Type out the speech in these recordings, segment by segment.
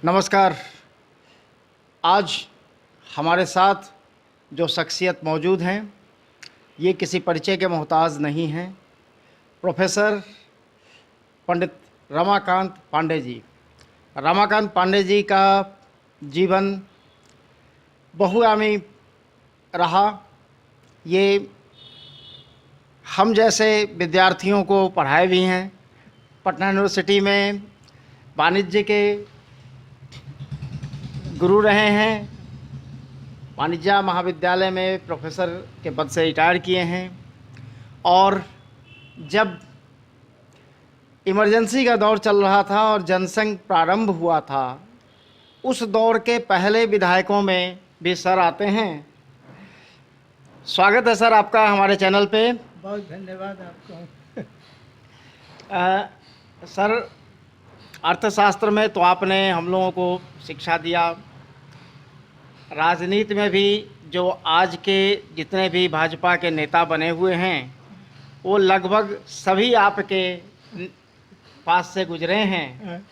नमस्कार। आज हमारे साथ जो शख्सियत मौजूद हैं ये किसी परिचय के मोहताज नहीं हैं। प्रोफेसर पंडित रमाकांत पांडे जी। रमाकांत पांडे जी का जीवन बहुआयामी रहा। ये हम जैसे विद्यार्थियों को पढ़ाए भी हैं। पटना यूनिवर्सिटी में वाणिज्य के गुरु रहे हैं। वाणिज्य महाविद्यालय में प्रोफेसर के पद से रिटायर किए हैं। और जब इमरजेंसी का दौर चल रहा था और जनसंघ प्रारंभ हुआ था, उस दौर के पहले विधायकों में भी सर आते हैं। स्वागत है सर आपका हमारे चैनल पे। बहुत धन्यवाद आपको। सर, अर्थशास्त्र में तो आपने हम लोगों को शिक्षा दिया। राजनीति में भी जो आज के जितने भी भाजपा के नेता बने हुए हैं वो लगभग सभी आपके पास से गुजरे हैं।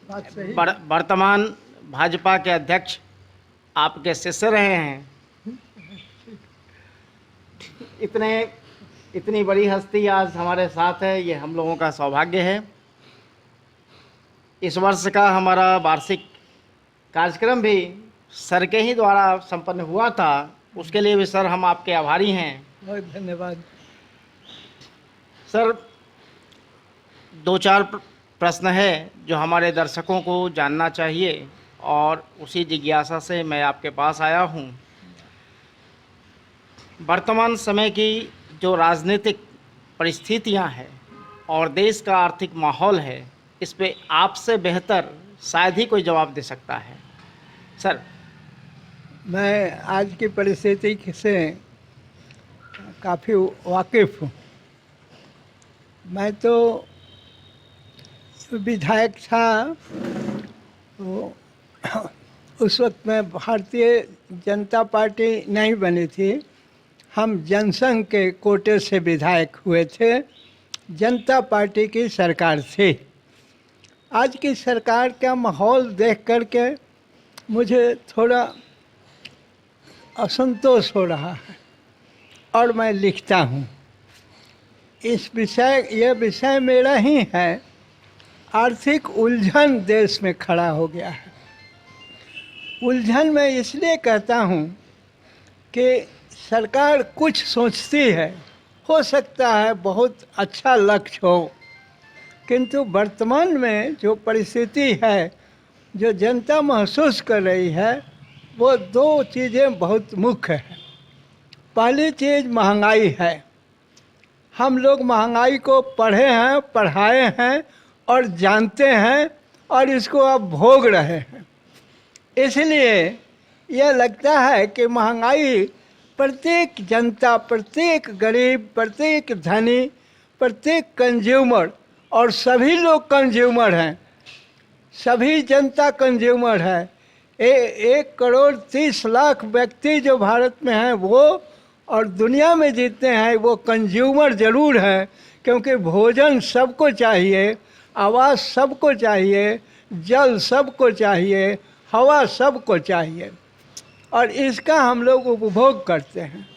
बात सही। वर्तमान भाजपा के अध्यक्ष आपके शिष्य रहे हैं। इतनी बड़ी हस्ती आज हमारे साथ है, ये हम लोगों का सौभाग्य है। इस वर्ष का हमारा वार्षिक कार्यक्रम भी सर के ही द्वारा संपन्न हुआ था, उसके लिए भी सर हम आपके आभारी हैं। बहुत धन्यवाद। सर, दो चार प्रश्न है जो हमारे दर्शकों को जानना चाहिए और उसी जिज्ञासा से मैं आपके पास आया हूँ। वर्तमान समय की जो राजनीतिक परिस्थितियाँ हैं और देश का आर्थिक माहौल है, इस पे आपसे बेहतर शायद ही कोई जवाब दे सकता है। सर, मैं आज की परिस्थिति से काफ़ी वाकिफ़ हूँ। मैं तो विधायक था तो उस वक्त में भारतीय जनता पार्टी नहीं बनी थी। हम जनसंघ के कोटे से विधायक हुए थे। जनता पार्टी की सरकार थी। आज की सरकार का माहौल देख करके मुझे थोड़ा असंतोष हो रहा है और मैं लिखता हूँ। यह विषय मेरा ही है। आर्थिक उलझन देश में खड़ा हो गया है। उलझन मैं इसलिए कहता हूँ कि सरकार कुछ सोचती है, हो सकता है बहुत अच्छा लक्ष्य हो, किंतु वर्तमान में जो परिस्थिति है, जो जनता महसूस कर रही है, वो दो चीज़ें बहुत मुख्य हैं। पहली चीज़ महंगाई है। हम लोग महंगाई को पढ़े हैं, पढ़ाए हैं और जानते हैं और इसको अब भोग रहे हैं। इसलिए यह लगता है कि महंगाई प्रत्येक जनता, प्रत्येक गरीब, प्रत्येक धनी, प्रत्येक कंज्यूमर, और सभी लोग कंज्यूमर हैं, सभी जनता कंज्यूमर है। 1,30,00,000 व्यक्ति जो भारत में हैं वो, और दुनिया में जितने हैं वो कंज्यूमर ज़रूर हैं, क्योंकि भोजन सबको चाहिए, आवास सबको चाहिए, जल सबको चाहिए, हवा सबको चाहिए, और इसका हम लोग उपभोग करते हैं।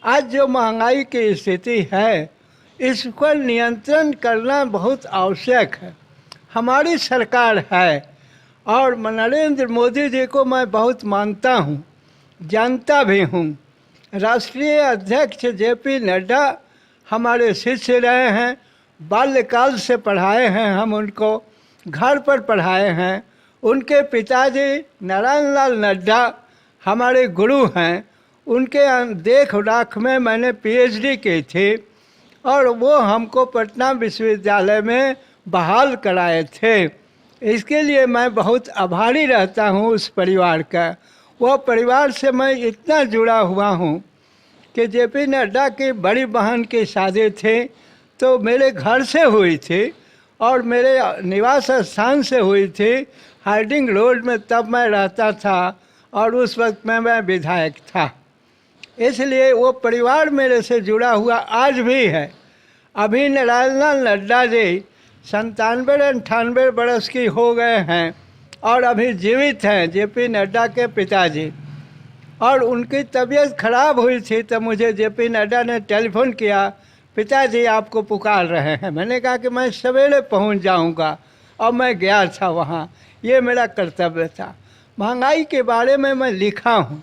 आज जो महंगाई की स्थिति है, इस पर नियंत्रण करना बहुत आवश्यक है। हमारी सरकार है और नरेंद्र मोदी जी को मैं बहुत मानता हूँ, जानता भी हूँ। राष्ट्रीय अध्यक्ष जेपी नड्डा हमारे शिष्य रहे हैं। बाल्यकाल से पढ़ाए हैं, हम उनको घर पर पढ़ाए हैं। उनके पिताजी नारायण लाल नड्डा हमारे गुरु हैं। उनके देख रेख में मैंने पीएचडी की थी और वो हमको पटना विश्वविद्यालय में बहाल कराए थे। इसके लिए मैं बहुत आभारी रहता हूँ उस परिवार का। वह परिवार से मैं इतना जुड़ा हुआ हूँ कि जेपी नड्डा की बड़ी बहन की शादी थी तो मेरे घर से हुई थी और मेरे निवास स्थान से हुई थी, हार्डिंग रोड में। तब मैं रहता था और उस वक्त में मैं विधायक था। इसलिए वो परिवार मेरे से जुड़ा हुआ आज भी है। अभी नारायण लाल नड्डा जी 97-98 बरस की हो गए हैं और अभी जीवित हैं, जेपी नड्डा के पिताजी। और उनकी तबीयत खराब हुई थी तो मुझे जेपी नड्डा ने टेलीफोन किया, पिताजी आपको पुकार रहे हैं। मैंने कहा कि मैं सवेरे पहुंच जाऊंगा, और मैं गया था वहाँ। ये मेरा कर्तव्य था। महंगाई के बारे में मैं लिखा हूँ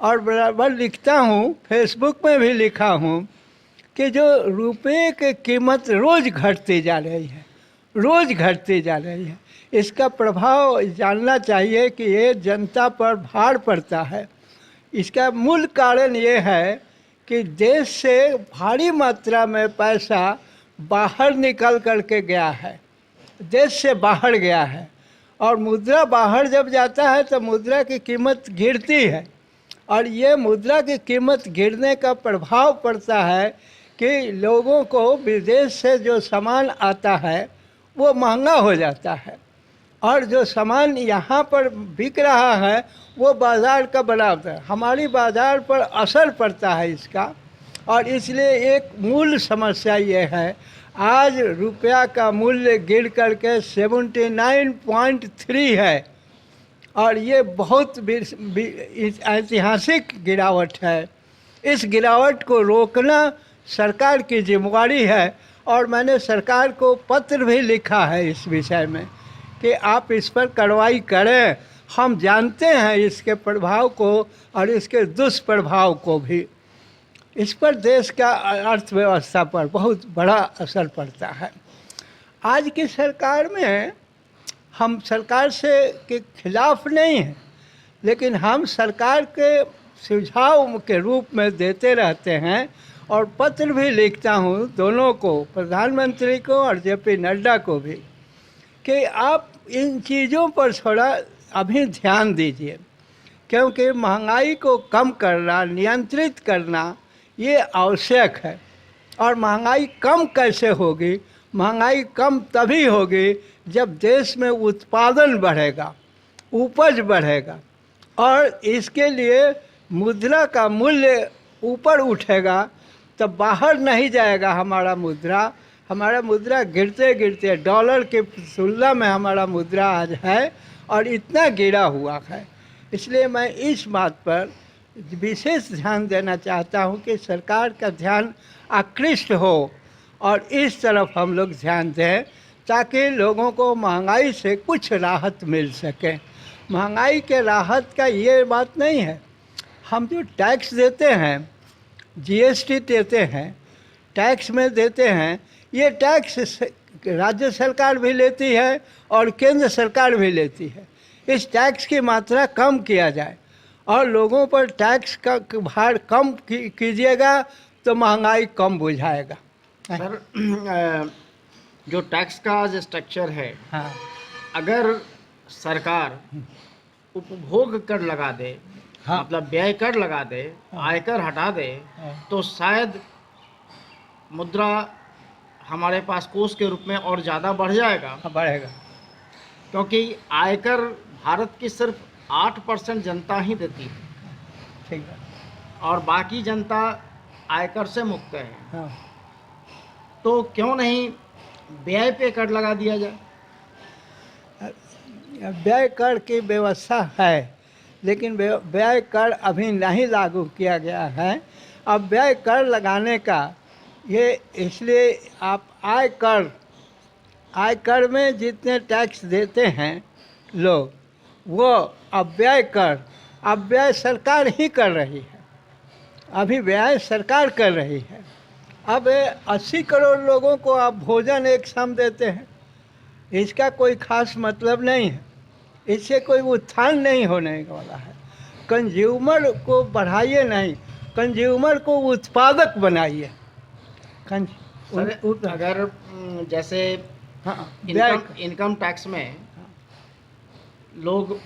और बराबर लिखता हूँ, फेसबुक में भी लिखा हूँ कि जो रुपये की कीमत रोज़ घटती जा रही है, रोज़ घटती जा रही है। इसका प्रभाव जानना चाहिए कि ये जनता पर भार पड़ता है। इसका मूल कारण ये है कि देश से भारी मात्रा में पैसा बाहर निकल करके गया है, देश से बाहर गया है। और मुद्रा बाहर जब जाता है तो मुद्रा की कीमत गिरती है, और ये मुद्रा की कीमत गिरने का प्रभाव पड़ता है कि लोगों को विदेश से जो सामान आता है वो महंगा हो जाता है, और जो सामान यहाँ पर बिक रहा है वो बाज़ार का बराबर है। हमारी बाज़ार पर असर पड़ता है इसका, और इसलिए एक मूल समस्या ये है, आज रुपया का मूल्य गिर करके 79.3 है, और ये बहुत ऐतिहासिक गिरावट है। इस गिरावट को रोकना सरकार की जिम्मेदारी है, और मैंने सरकार को पत्र भी लिखा है इस विषय में कि आप इस पर कार्रवाई करें। हम जानते हैं इसके प्रभाव को और इसके दुष्प्रभाव को भी। इस पर देश का अर्थव्यवस्था पर बहुत बड़ा असर पड़ता है। आज की सरकार में हम सरकार से के खिलाफ नहीं हैं, लेकिन हम सरकार के सुझाव के रूप में देते रहते हैं, और पत्र भी लिखता हूँ दोनों को, प्रधानमंत्री को और जेपी नड्डा को भी, कि आप इन चीज़ों पर थोड़ा अभी ध्यान दीजिए, क्योंकि महंगाई को कम करना, नियंत्रित करना ये आवश्यक है। और महंगाई कम कैसे होगी? महंगाई कम तभी होगी जब देश में उत्पादन बढ़ेगा, उपज बढ़ेगा, और इसके लिए मुद्रा का मूल्य ऊपर उठेगा, तब बाहर नहीं जाएगा हमारा मुद्रा। हमारा मुद्रा गिरते गिरते डॉलर के तुलना में हमारा मुद्रा आज है और इतना गिरा हुआ है। इसलिए मैं इस बात पर विशेष ध्यान देना चाहता हूं कि सरकार का ध्यान आकृष्ट हो, और इस तरफ हम लोग ध्यान दें ताकि लोगों को महंगाई से कुछ राहत मिल सके। महंगाई के राहत का ये बात नहीं है, हम जो टैक्स देते हैं, जीएसटी देते हैं, टैक्स में देते हैं, ये टैक्स राज्य सरकार भी लेती है और केंद्र सरकार भी लेती है। इस टैक्स की मात्रा कम किया जाए और लोगों पर टैक्स का भार कम कीजिएगा तो महंगाई कम बुझाएगा। सर, जो टैक्स का जो स्ट्रक्चर है, हाँ, अगर सरकार उपभोग कर लगा दे, हाँ, मतलब व्यय कर लगा दे, आयकर हटा दे, तो शायद मुद्रा हमारे पास कोष के रूप में और ज़्यादा बढ़ जाएगा। बढ़ेगा, क्योंकि आयकर भारत की सिर्फ 8% जनता ही देती है, ठीक है, और बाकी जनता आयकर से मुक्त है। हाँ। तो क्यों नहीं व्यय पे कर लगा दिया जाए? व्यय कर की व्यवस्था है, लेकिन व्यय कर अभी नहीं लागू किया गया है। अब व्यय कर लगाने का ये इसलिए आप आयकर में जितने टैक्स देते हैं लोग, वो अब व्यय सरकार ही कर रही है। अभी व्यय सरकार कर रही है। अब 80 करोड़ लोगों को आप भोजन एक सम देते हैं, इसका कोई खास मतलब नहीं है, इससे कोई उत्थान नहीं होने वाला है। कंज्यूमर को बढ़ाइए नहीं, कंज्यूमर को उत्पादक बनाइए। अगर जैसे हाँ, इनकम टैक्स में लोग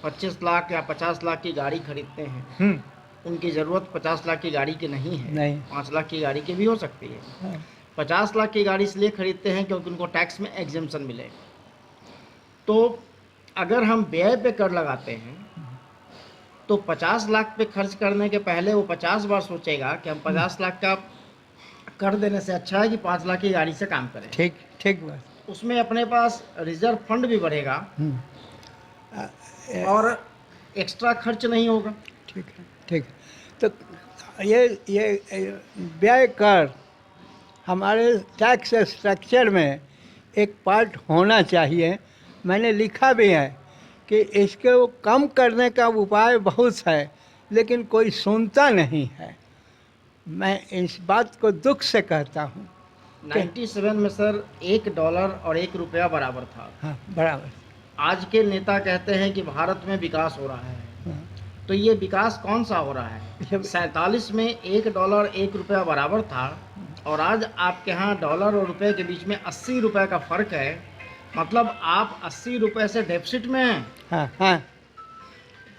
25 लाख या 50 लाख की गाड़ी खरीदते हैं, उनकी ज़रूरत 50 लाख की गाड़ी की नहीं है, नहीं, 5 लाख की गाड़ी की भी हो सकती है। हाँ, 50 लाख की गाड़ी इसलिए खरीदते हैं क्योंकि उनको टैक्स में एग्जेम्पशन मिले। तो अगर हम व्यय पे कर लगाते हैं तो 50 लाख पे खर्च करने के पहले वो 50 बार सोचेगा कि हम 50 लाख का कर देने से अच्छा है कि 5 लाख की गाड़ी से काम करें। ठीक ठीक बात। उसमें अपने पास रिजर्व फंड भी बढ़ेगा और एक्स्ट्रा खर्च नहीं होगा। ठीक है, ठीक है। तो ये व्यय कर हमारे टैक्स स्ट्रक्चर में एक पार्ट होना चाहिए। मैंने लिखा भी है कि इसको कम करने का उपाय बहुत है, लेकिन कोई सुनता नहीं है। मैं इस बात को दुख से कहता हूँ। 97 में सर $1 और ₹1 बराबर था। हाँ, बराबर। आज के नेता कहते हैं कि भारत में विकास हो रहा है, हाँ, तो ये विकास कौन सा हो रहा है? जब 47 में $1 ₹1 बराबर था और आज आपके यहाँ डॉलर और रुपए के बीच में ₹80 का फर्क है। मतलब आप ₹80 से डेफिसिट में हैं। हाँ, हाँ,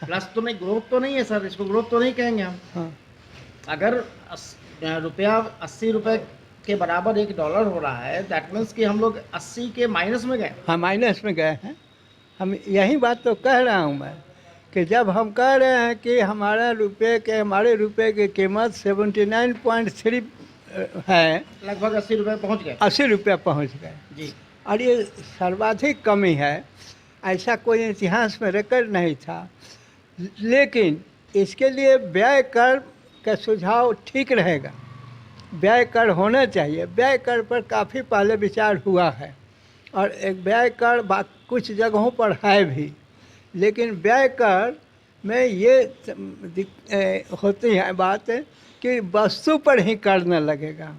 प्लस तो नहीं, ग्रोथ तो नहीं है सर, इसको ग्रोथ तो नहीं कहेंगे हम। हाँ, अगर रुपया ₹80 के बराबर $1 हो रहा है, दैट मीन्स कि हम लोग 80 के माइनस में गए। हाँ, माइनस में गए हैं। हम यही बात तो कह रहा हूँ मैं कि जब हम कह रहे हैं कि हमारे रुपए की कीमत 79.3 है, लगभग ₹80 पहुंच गए। 80 रुपया पहुँच गए। जी। और ये सर्वाधिक कमी है। ऐसा कोई इतिहास में रिकॉर्ड नहीं था। लेकिन इसके लिए व्यय कर का सुझाव ठीक रहेगा। व्यय कर होना चाहिए। व्यय कर पर काफ़ी पहले विचार हुआ है और एक व्यय कर कुछ जगहों पर है भी, लेकिन व्यय कर में ये होती है बात कि वस्तु पर ही कर न लगेगा।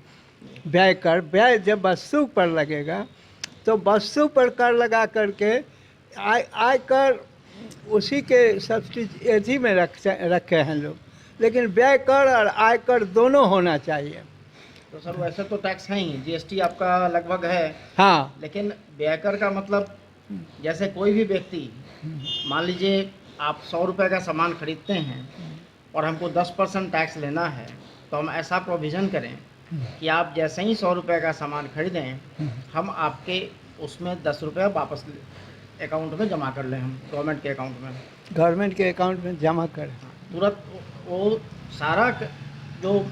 व्यय जब वस्तु पर लगेगा तो वस्तु पर कर लगा करके आय कर उसी के सब्सिडी में रखे हैं लोग। लेकिन व्यय कर और आय कर दोनों होना चाहिए। तो सर वैसे तो टैक्स है ही, जीएसटी आपका लगभग है। हाँ, लेकिन व्यय कर का मतलब जैसे कोई भी व्यक्ति, मान लीजिए आप ₹100 का सामान खरीदते हैं और हमको 10% टैक्स लेना है, तो हम ऐसा प्रोविज़न करें कि आप जैसे ही ₹100 का सामान खरीदें, हम आपके उसमें ₹10 वापस अकाउंट में जमा कर लें, हम गवर्नमेंट के अकाउंट में। गवर्नमेंट के अकाउंट में जमा करें। तुरंत वो सारा जो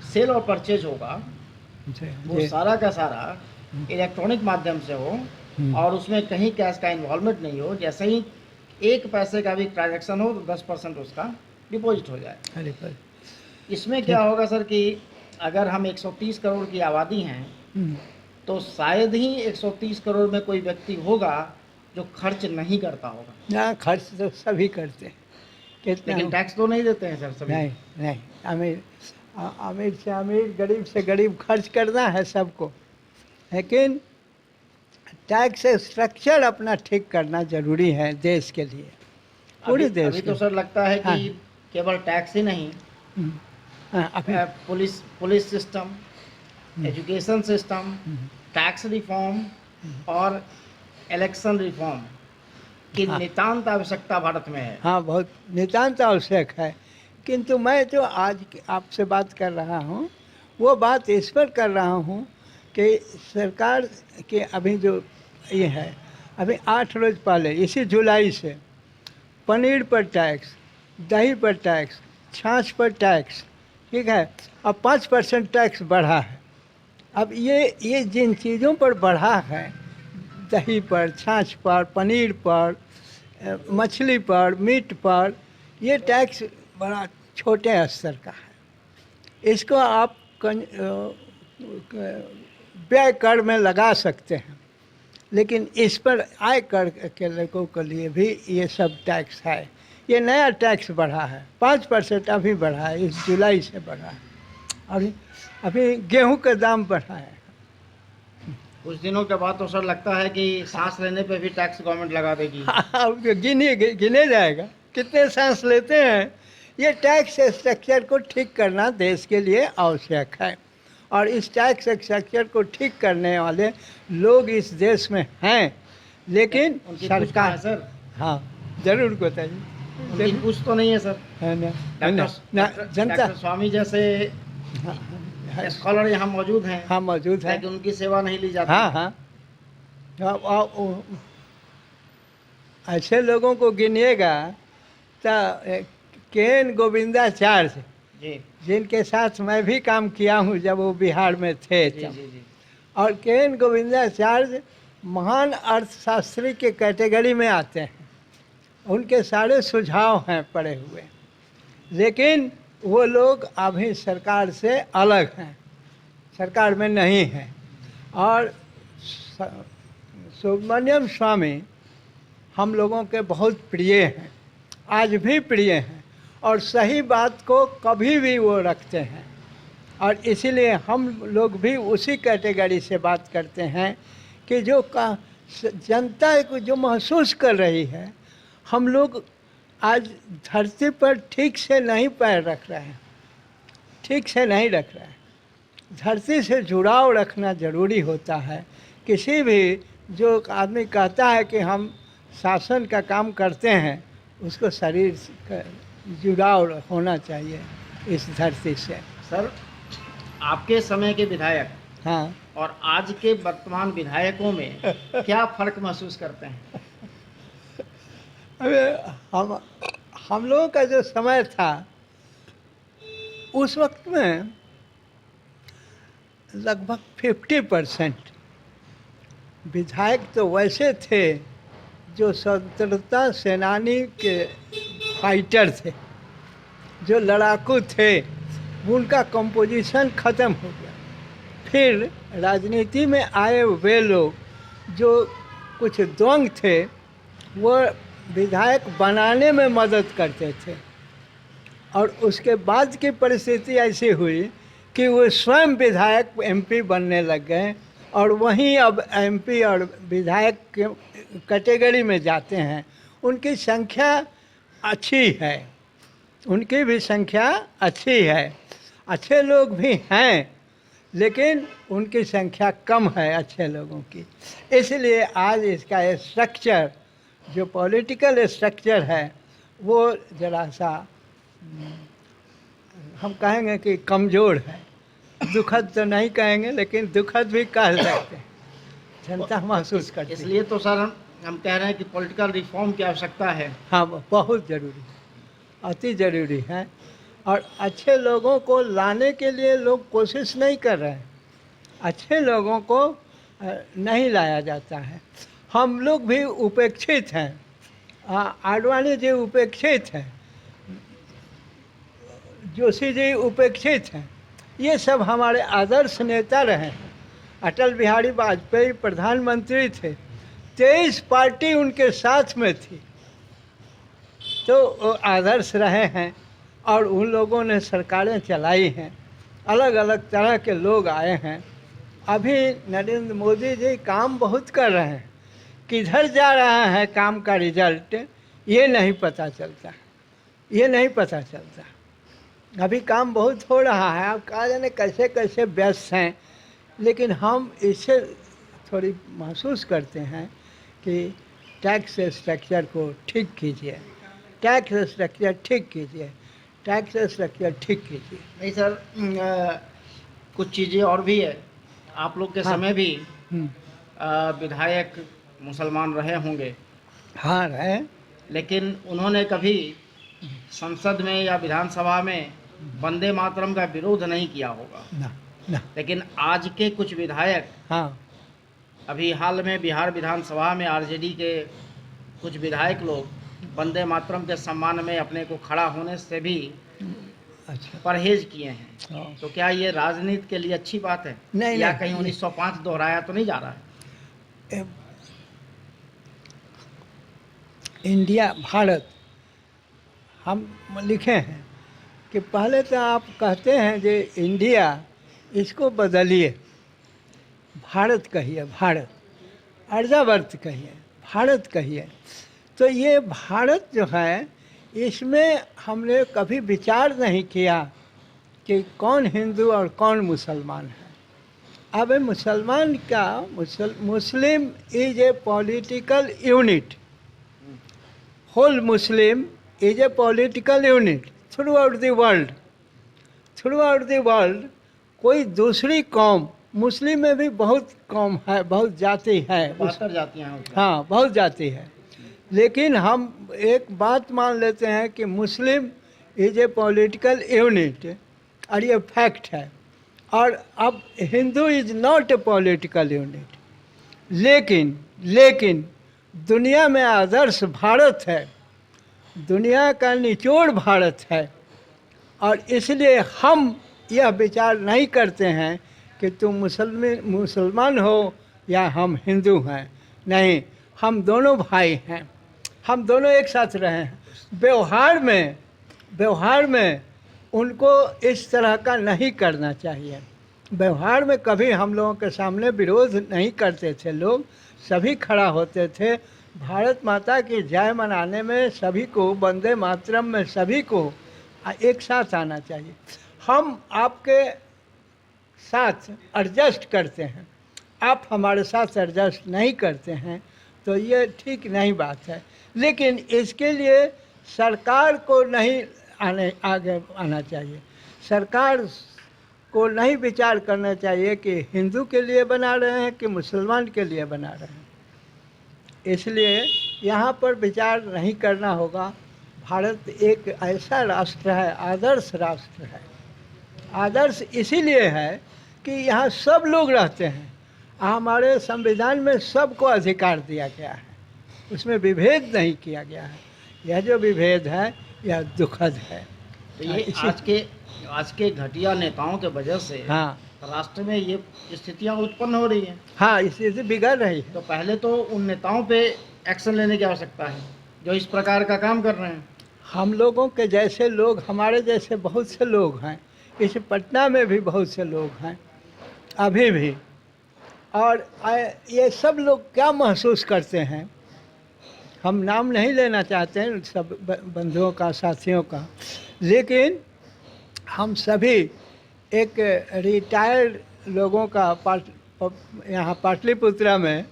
सेल और परचेज होगा वो सारा का सारा इलेक्ट्रॉनिक माध्यम से हो और उसमें कहीं कैश का इन्वॉल्वमेंट नहीं हो। जैसे ही 1 पैसे का भी ट्रांजैक्शन हो तो 10% उसका डिपॉजिट हो जाए। अरे पर इसमें क्या होगा सर कि अगर हम 130 करोड़ की आबादी हैं तो शायद ही 130 करोड़ में कोई व्यक्ति होगा जो खर्च नहीं करता होगा। ना, खर्च तो सभी करते हैं। कितना लेकिन टैक्स तो नहीं देते हैं सर सभी। नहीं, नहीं, अमीर से अमीर, गरीब से गरीब खर्च करना है सबको। लेकिन टैक्स स्ट्रक्चर अपना ठीक करना जरूरी है देश के लिए, पूरे देश अभी के। तो सर लगता है कि हाँ। केवल टैक्स ही नहीं, हाँ, अभी police system, education system, tax reform और इलेक्शन रिफॉर्म की हाँ। नितांत आवश्यकता भारत में है। हाँ, बहुत नितांत आवश्यक है। किंतु मैं जो आज आपसे बात कर रहा हूँ वो बात इस पर कर रहा हूँ कि सरकार के अभी जो ये है, अभी 8 रोज पहले इसी जुलाई से पनीर पर टैक्स, दही पर टैक्स, छाछ पर टैक्स, ठीक है, अब 5% टैक्स बढ़ा है। अब ये जिन चीज़ों पर बढ़ा है, दही पर, छाछ पर, पनीर पर, मछली पर, मीट पर, ये टैक्स बड़ा छोटे स्तर का है। इसको आप व्यय कर में लगा सकते हैं, लेकिन इस पर आय कर के लोगों के लिए भी ये सब टैक्स है। ये नया टैक्स बढ़ा है, 5% अभी बढ़ा है, इस जुलाई से बढ़ा है। और अभी गेहूं का दाम बढ़ा है। कुछ दिनों के बाद तो सर लगता है कि सांस लेने पे भी टैक्स गवर्नमेंट लगा देगी। अब गिने जाएगा कितने सांस लेते हैं। ये टैक्स स्ट्रक्चर को ठीक करना देश के लिए आवश्यक है और इस टैक्स स्ट्रक्चर को ठीक करने वाले लोग इस देश में हैं, लेकिन उनकी कुछ कहाँ है सर? हाँ, जरूर बताइए। उनकी कुछ तो नहीं है सर। है ना, जनता। डॉक्टर स्वामी जैसे स्कॉलर यहाँ मौजूद हैं। हाँ, मौजूद है। लेकिन उनकी सेवा नहीं ली जाती। हाँ, हाँ, ऐसे लोगों को गिनिएगा तो केन गोविंदाचार्य जी जिनके साथ मैं भी काम किया हूँ जब वो बिहार में थे जी तब। जी जी। और केन गोविंदाचार्य महान अर्थशास्त्री के कैटेगरी में आते हैं, उनके सारे सुझाव हैं पड़े हुए, लेकिन वो लोग अभी सरकार से अलग हैं, सरकार में नहीं हैं। और सुब्रमण्यम स्वामी हम लोगों के बहुत प्रिय हैं, आज भी प्रिय हैं, और सही बात को कभी भी वो रखते हैं, और इसीलिए हम लोग भी उसी कैटेगरी से बात करते हैं कि जो जनता को जो महसूस कर रही है, हम लोग आज धरती पर ठीक से नहीं पैर रख रहे हैं, ठीक से नहीं रख रहे हैं। धरती से जुड़ाव रखना ज़रूरी होता है। किसी भी जो आदमी कहता है कि हम शासन का काम करते हैं, उसको शरीर का जुड़ाव होना चाहिए इस धरती से। सर, आपके समय के विधायक हाँ, और आज के वर्तमान विधायकों में क्या फ़र्क महसूस करते हैं? अबे हम लोगों का जो समय था, उस वक्त में लगभग 50% विधायक तो वैसे थे जो स्वतंत्रता सेनानी के फाइटर थे, जो लड़ाकू थे, उनका कंपोजिशन ख़त्म हो गया। फिर राजनीति में आए वे लोग जो कुछ द्वंग थे, वो विधायक बनाने में मदद करते थे, और उसके बाद की परिस्थिति ऐसी हुई कि वो स्वयं विधायक एमपी बनने लग गए, और वहीं अब एमपी और विधायक के कैटेगरी में जाते हैं। उनकी संख्या अच्छी है, उनकी भी संख्या अच्छी है, अच्छे लोग भी हैं, लेकिन उनकी संख्या कम है अच्छे लोगों की। इसलिए आज इसका स्ट्रक्चर, जो पॉलिटिकल स्ट्रक्चर है, वो ज़रा सा हम कहेंगे कि कमज़ोर है। दुखद तो नहीं कहेंगे, लेकिन दुखद भी कह सकते हैं, जनता महसूस करती है। इसलिए तो सर हम कह रहे हैं कि पॉलिटिकल रिफॉर्म की आवश्यकता है। हाँ, बहुत ज़रूरी है, अति ज़रूरी है, और अच्छे लोगों को लाने के लिए लोग कोशिश नहीं कर रहे हैं। अच्छे लोगों को नहीं लाया जाता है। हम लोग भी उपेक्षित हैं, आडवाणी जी उपेक्षित हैं, जोशी जी उपेक्षित हैं। ये सब हमारे आदर्श नेता रहे हैं। अटल बिहारी वाजपेयी प्रधानमंत्री थे, 23 पार्टी उनके साथ में थी, तो आदर्श रहे हैं, और उन लोगों ने सरकारें चलाई हैं। अलग अलग तरह के लोग आए हैं। अभी नरेंद्र मोदी जी काम बहुत कर रहे हैं, किधर जा रहा है काम का रिजल्ट ये नहीं पता चलता, ये नहीं पता चलता। अभी काम बहुत हो रहा है, आप कहा जाने कैसे कैसे व्यस्त हैं, लेकिन हम इससे थोड़ी महसूस करते हैं कि टैक्स स्ट्रक्चर को ठीक कीजिए, टैक्स स्ट्रक्चर ठीक कीजिए, टैक्स स्ट्रक्चर ठीक कीजिए। नहीं सर, कुछ चीज़ें और भी है। आप लोग के हाँ। समय भी विधायक मुसलमान रहे होंगे, हाँ रहे, लेकिन उन्होंने कभी संसद में या विधानसभा में वंदे मातरम का विरोध नहीं किया होगा। ना ना, लेकिन आज के कुछ विधायक, हाँ अभी हाल में बिहार विधानसभा में आरजेडी के कुछ विधायक लोग वंदे मातरम के सम्मान में अपने को खड़ा होने से भी अच्छा, परहेज किए हैं। हाँ। तो क्या ये राजनीति के लिए अच्छी बात है, नहीं, या नहीं, कहीं 1905 दोहराया तो नहीं जा रहा है? इंडिया, भारत, हम लिखे हैं कि पहले तो आप कहते हैं कि इंडिया, इसको बदलिए, भारत कहिए, भारत, अर्जावर्त कहिए, भारत कहिए। तो ये भारत जो है, इसमें हमने कभी विचार नहीं किया कि कौन हिंदू और कौन मुसलमान है। अब मुसलमान का Muslim is a political unit, whole Muslim is a political unit throughout the world, throughout the world. कोई दूसरी कौम, मुस्लिम में भी बहुत कौम है, बहुत जाति है, 72 जातियाँ हैं उसमें। हाँ बहुत जाति है, लेकिन हम एक बात मान लेते हैं कि मुस्लिम इज ए पॉलिटिकल यूनिट, और ये फैक्ट है। और अब Hindu is not a political unit, लेकिन लेकिन दुनिया में आदर्श भारत है, दुनिया का निचोड़ भारत है। और इसलिए हम यह विचार नहीं करते हैं कि तुम मुसलमान हो या हम हिंदू हैं। नहीं, हम दोनों भाई हैं, हम दोनों एक साथ रहे हैं। व्यवहार में उनको इस तरह का नहीं करना चाहिए। व्यवहार में कभी हम लोगों के सामने विरोध नहीं करते थे, लोग सभी खड़ा होते थे। भारत माता की जय मनाने में सभी को, वंदे मातरम में सभी को एक साथ आना चाहिए। हम आपके साथ एडजस्ट करते हैं, आप हमारे साथ एडजस्ट नहीं करते हैं, तो ये ठीक नहीं बात है। लेकिन इसके लिए सरकार को नहीं आगे आना चाहिए। सरकार को नहीं विचार करना चाहिए कि हिंदू के लिए बना रहे हैं कि मुसलमान के लिए बना रहे हैं। इसलिए यहाँ पर विचार नहीं करना होगा। भारत एक ऐसा राष्ट्र है, आदर्श राष्ट्र है। आदर्श इसीलिए है कि यहाँ सब लोग रहते हैं। हमारे संविधान में सबको अधिकार दिया गया है, उसमें विभेद नहीं किया गया है। यह जो विभेद है यह दुखद है। तो ये आज के घटिया नेताओं के वजह से हाँ, राष्ट्र में ये स्थितियां उत्पन्न हो रही हैं। हाँ, इससे बिगड़ रही है। तो पहले तो उन नेताओं पे एक्शन लेने की आवश्यकता है जो इस प्रकार का काम कर रहे हैं। हम लोगों के जैसे लोग, हमारे जैसे बहुत से लोग हैं, इस पटना में भी बहुत से लोग हैं अभी भी। और ये सब लोग क्या महसूस करते हैं, हम नाम नहीं लेना चाहते हैं सब बंधुओं का, साथियों का, लेकिन हम सभी एक रिटायर्ड लोगों का यहाँ पाटलिपुत्रा में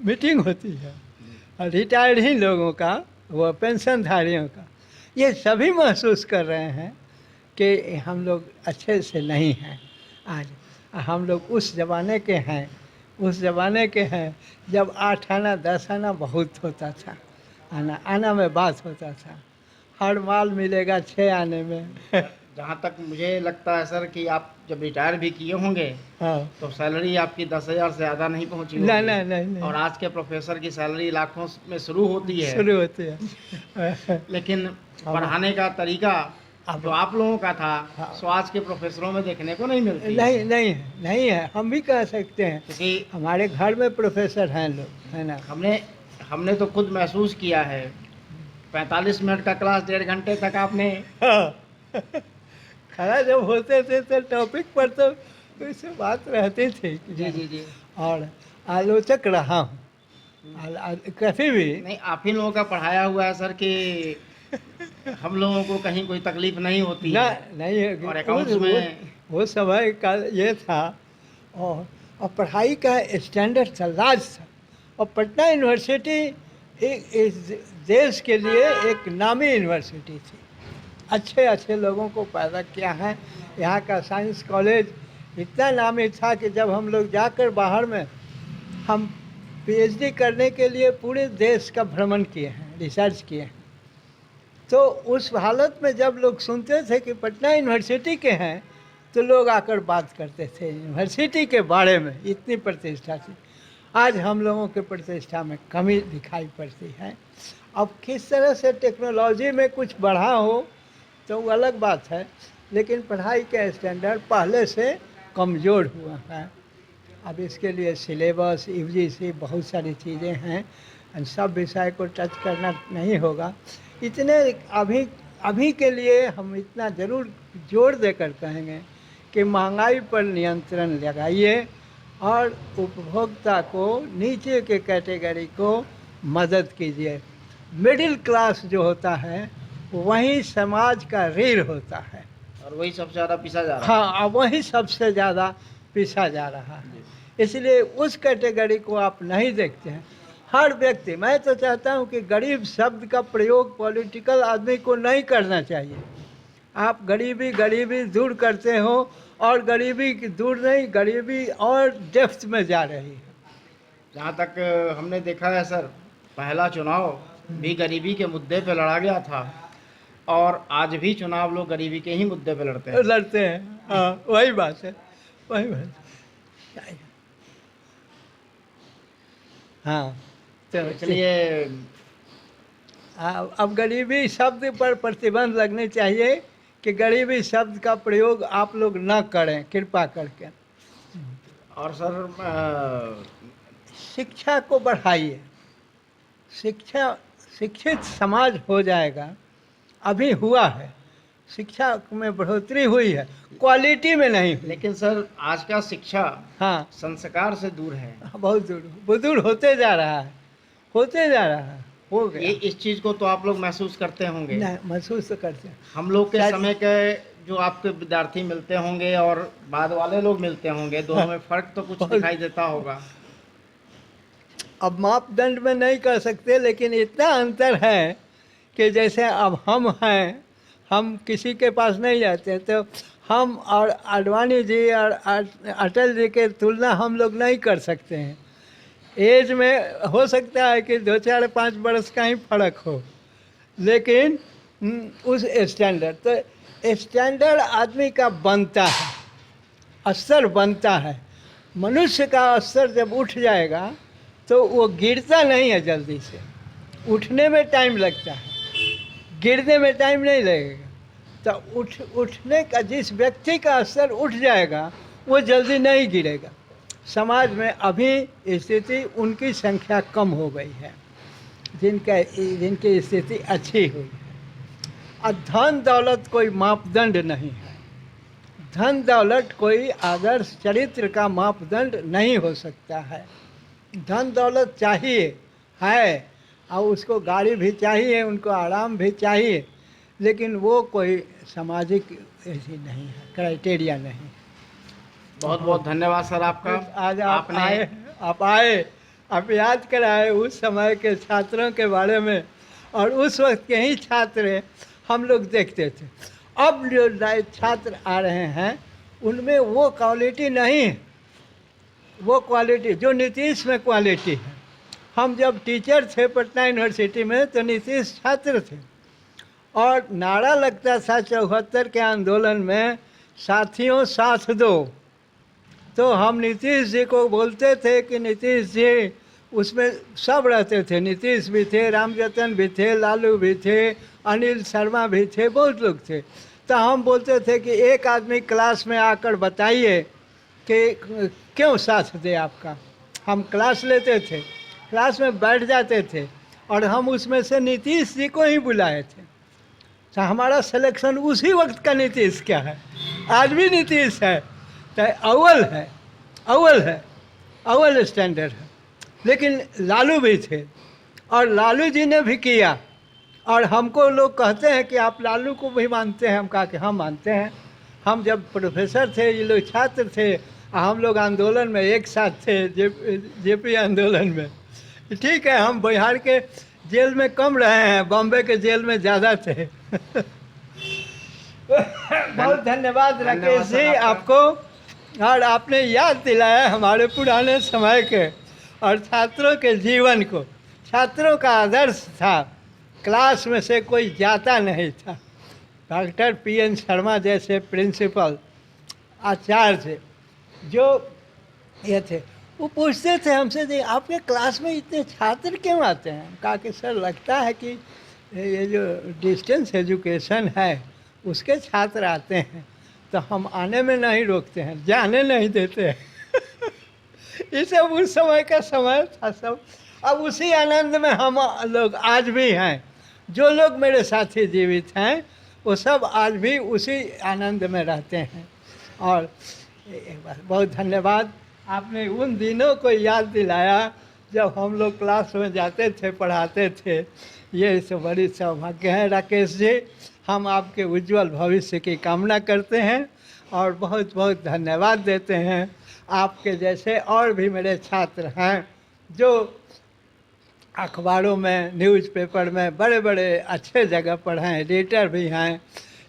मीटिंग होती है, रिटायर्ड ही लोगों का, वो पेंशनधारियों का, ये सभी महसूस कर रहे हैं कि हम लोग अच्छे से नहीं हैं। आज हम लोग उस ज़माने के हैं, उस ज़माने के हैं जब 8 आना 10 आना बहुत होता था। आना में बात होता था, हर माल मिलेगा 6 आने में। जहाँ तक मुझे लगता है सर कि आप जब रिटायर भी किए होंगे, हाँ, तो सैलरी आपकी 10,000 से ज़्यादा नहीं पहुँची होगी। नहीं। और आज के प्रोफेसर की सैलरी लाखों में शुरू होती है। लेकिन पढ़ाने का तरीका जो आप लोगों का था, हाँ, सो आज के प्रोफेसरों में देखने को नहीं मिलती। नहीं है। हम भी कह सकते हैं क्योंकि हमारे घर में प्रोफेसर हैं लोग, है ना। हमने तो खुद महसूस किया है। 45 मिनट का क्लास 1.5 घंटे तक आपने खड़ा जब होते थे तो टॉपिक पर तो इससे बात रहती थी। जी। और आलोचक रहा हूँ कभी भी नहीं, आप ही लोगों का पढ़ाया हुआ है सर कि हम लोगों को कहीं कोई तकलीफ नहीं होती ना, है। नहीं है। और अकाउंट्स में वो समय का ये था, और पढ़ाई का स्टैंडर्ड था, राज था। और पटना यूनिवर्सिटी इस देश के लिए एक नामी यूनिवर्सिटी थी। अच्छे लोगों को पैदा किया है। यहाँ का साइंस कॉलेज इतना नामी था कि जब हम लोग जाकर बाहर में हम पीएचडी करने के लिए पूरे देश का भ्रमण किए हैं, रिसर्च किए हैं। तो उस हालत में जब लोग सुनते थे कि पटना यूनिवर्सिटी के हैं, तो लोग आकर बात करते थे यूनिवर्सिटी के बारे में, इतनी प्रतिष्ठा थी। आज हम लोगों के प्रतिष्ठा में कमी दिखाई पड़ती है। अब किस तरह से टेक्नोलॉजी में कुछ बढ़ा हो तो वो अलग बात है, लेकिन पढ़ाई का स्टैंडर्ड पहले से कमज़ोर हुआ है। अब इसके लिए सिलेबस, यूजीसी, बहुत सारी चीज़ें हैं, सब विषय को टच करना नहीं होगा। इतने अभी के लिए हम इतना ज़रूर जोर देकर कहेंगे कि महंगाई पर नियंत्रण लगाइए और उपभोक्ता को, नीचे के कैटेगरी को मदद कीजिए। मिडिल क्लास जो होता है वही समाज का रीढ़ होता है, और वही सबसे ज़्यादा पीसा जा रहा है। हाँ, वही सबसे ज़्यादा पीसा जा रहा है। इसलिए उस कैटेगरी को आप नहीं देखते हैं। हर व्यक्ति, मैं तो चाहता हूं कि गरीब शब्द का प्रयोग पॉलिटिकल आदमी को नहीं करना चाहिए। आप गरीबी दूर करते हो, और गरीबी दूर नहीं, गरीबी और डेप्थ में जा रही है। जहाँ तक हमने देखा है सर, पहला चुनाव भी गरीबी के मुद्दे पे लड़ा गया था, और आज भी चुनाव लोग गरीबी के ही मुद्दे पे लड़ते हैं। हाँ, वही बात है, वही बात है। हाँ, तो चलिए, अब गरीबी शब्द पर प्रतिबंध लगने चाहिए कि गरीबी शब्द का प्रयोग आप लोग न करें कृपा करके। और सर शिक्षा को बढ़ाइए। शिक्षा, शिक्षित समाज हो जाएगा, अभी हुआ है, शिक्षा में बढ़ोतरी हुई है, क्वालिटी में नहीं हुई। लेकिन सर आज का शिक्षा हाँ, संस्कार से दूर है। बहुत दूर होते जा रहा है, होते जा रहा है, हो ये गया। इस चीज़ को तो आप लोग महसूस करते होंगे। नहीं, महसूस तो करते हैं। हम लोग के शायद- समय के जो आपके विद्यार्थी मिलते होंगे और बाद वाले लोग मिलते होंगे, दोनों में फ़र्क तो कुछ बहुत। दिखाई देता होगा। अब मापदंड में नहीं कर सकते, लेकिन इतना अंतर है कि जैसे अब हम हैं, हम किसी के पास नहीं जाते, तो हम और आडवाणी जी और अटल जी के तुलना हम लोग नहीं कर सकते हैं। एज में हो सकता है कि 2 4 5 बरस का ही फर्क हो, लेकिन उस स्टैंडर्ड, तो स्टैंडर्ड आदमी का बनता है, स्तर बनता है। मनुष्य का स्तर जब उठ जाएगा तो वो गिरता नहीं है जल्दी से, उठने में टाइम लगता है, गिरने में टाइम नहीं लगेगा। तो उठने का, जिस व्यक्ति का स्तर उठ जाएगा वो जल्दी नहीं गिरेगा। समाज में अभी स्थिति, उनकी संख्या कम हो गई है जिनकी स्थिति अच्छी हुई है। और धन दौलत कोई मापदंड नहीं है, धन दौलत कोई आदर्श चरित्र का मापदंड नहीं हो सकता है। धन दौलत चाहिए है, और उसको गाड़ी भी चाहिए, उनको आराम भी चाहिए, लेकिन वो कोई सामाजिक ऐसी नहीं है, क्राइटेरिया नहीं है। बहुत बहुत धन्यवाद सर आपका। आज आप आए, आप याद कराए उस समय के छात्रों के बारे में, और उस वक्त के ही छात्र हम लोग देखते थे। अब जो नए छात्र आ रहे हैं उनमें वो क्वालिटी नहीं है, वो क्वालिटी जो नीतीश में क्वालिटी है। हम जब टीचर थे पटना यूनिवर्सिटी में तो नीतीश छात्र थे, और नारा लगता था 74 के आंदोलन में, साथियों साथ दो। तो हम नीतीश जी को बोलते थे कि नीतीश जी, उसमें सब रहते थे, नीतीश भी थे, रामजतन भी थे, लालू भी थे, अनिल शर्मा भी थे, बहुत लोग थे। तो हम बोलते थे कि एक आदमी क्लास में आकर बताइए कि क्यों साथ दे आपका। हम क्लास लेते थे, क्लास में बैठ जाते थे, और हम उसमें से नीतीश जी को ही बुलाए थे। तो हमारा सिलेक्शन उसी वक्त का नीतीश क्या है, आज भी नीतीश है, तो अव्वल है, अव्वल स्टैंडर्ड है। लेकिन लालू भी थे, और लालू जी ने भी किया, और हमको लोग कहते हैं कि आप लालू को भी मानते हैं। हम कहा कि हम मानते हैं। हम जब प्रोफेसर थे, ये लोग छात्र थे, हम लोग आंदोलन में एक साथ थे, जेपी आंदोलन में। ठीक है, हम बिहार के जेल में कम रहे हैं, बॉम्बे के जेल में ज़्यादा थे। बहुत धन्यवाद राकेश जी आपको, और आपने याद दिलाया हमारे पुराने समय के और छात्रों के जीवन को। छात्रों का आदर्श था, क्लास में से कोई जाता नहीं था। डॉक्टर पीएन शर्मा जैसे प्रिंसिपल, आचार्य जो ये थे, वो पूछते थे हमसे, जी आपके क्लास में इतने छात्र क्यों आते हैं? कहा कि सर लगता है कि ये जो डिस्टेंस एजुकेशन है उसके छात्र आते हैं, तो हम आने में नहीं रोकते हैं, जाने नहीं देते हैं। ये सब उस समय का समय था सब। अब उसी आनंद में हम लोग आज भी हैं। जो लोग मेरे साथी जीवित हैं वो सब आज भी उसी आनंद में रहते हैं। और एक बार बहुत धन्यवाद, आपने उन दिनों को याद दिलाया जब हम लोग क्लास में जाते थे, पढ़ाते थे। ये सब बड़ी सौभाग्य है राकेश जी। हम आपके उज्जवल भविष्य की कामना करते हैं और बहुत बहुत धन्यवाद देते हैं। आपके जैसे और भी मेरे छात्र हैं जो अखबारों में, न्यूज़पेपर में बड़े बड़े अच्छे जगह पर हैं, एडिटर भी हैं,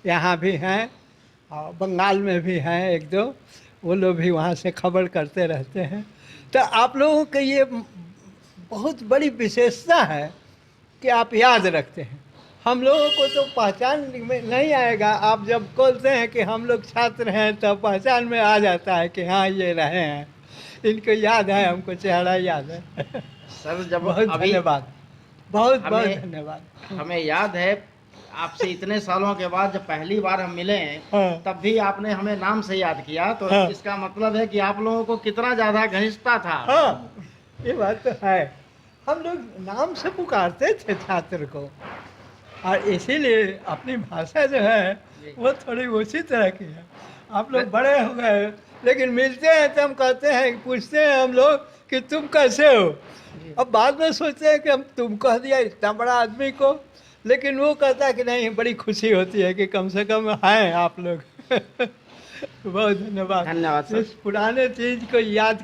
यहाँ भी हैं और बंगाल में भी हैं एक दो, वो लोग भी वहाँ से खबर करते रहते हैं। तो आप लोगों के ये बहुत बड़ी विशेषता है कि आप याद रखते हैं। हम लोगों को तो पहचान में नहीं आएगा, आप जब बोलते हैं कि हम लोग छात्र हैं तो पहचान में आ जाता है कि हाँ ये रहे हैं, इनको याद है, हमको चेहरा याद है। सर जब बहुत अभी धन्यवाद, बहुत बहुत हमें- धन्यवाद। हमें याद है आपसे इतने सालों के बाद जब पहली बार हम मिले हाँ। तब भी आपने हमें नाम से याद किया, तो हाँ। इसका मतलब है कि आप लोगों को कितना ज्यादा घनिष्ठता था। हाँ, ये बात तो है। हम लोग नाम से पुकारते थे छात्र को, और इसीलिए अपनी भाषा जो है वो थोड़ी उसी तरह की है। आप लोग बड़े हो गए, लेकिन मिलते हैं तो हम कहते हैं, पूछते हैं हम लोग कि तुम कैसे हो। अब बाद में सोचते हैं कि हम तुम कह दिया इतना बड़ा आदमी को, लेकिन वो कहता है कि नहीं, बड़ी खुशी होती है कि कम से कम हैं आप लोग। बहुत धन्यवाद। धन्यवाद सर। इस पुराने चीज़ को याद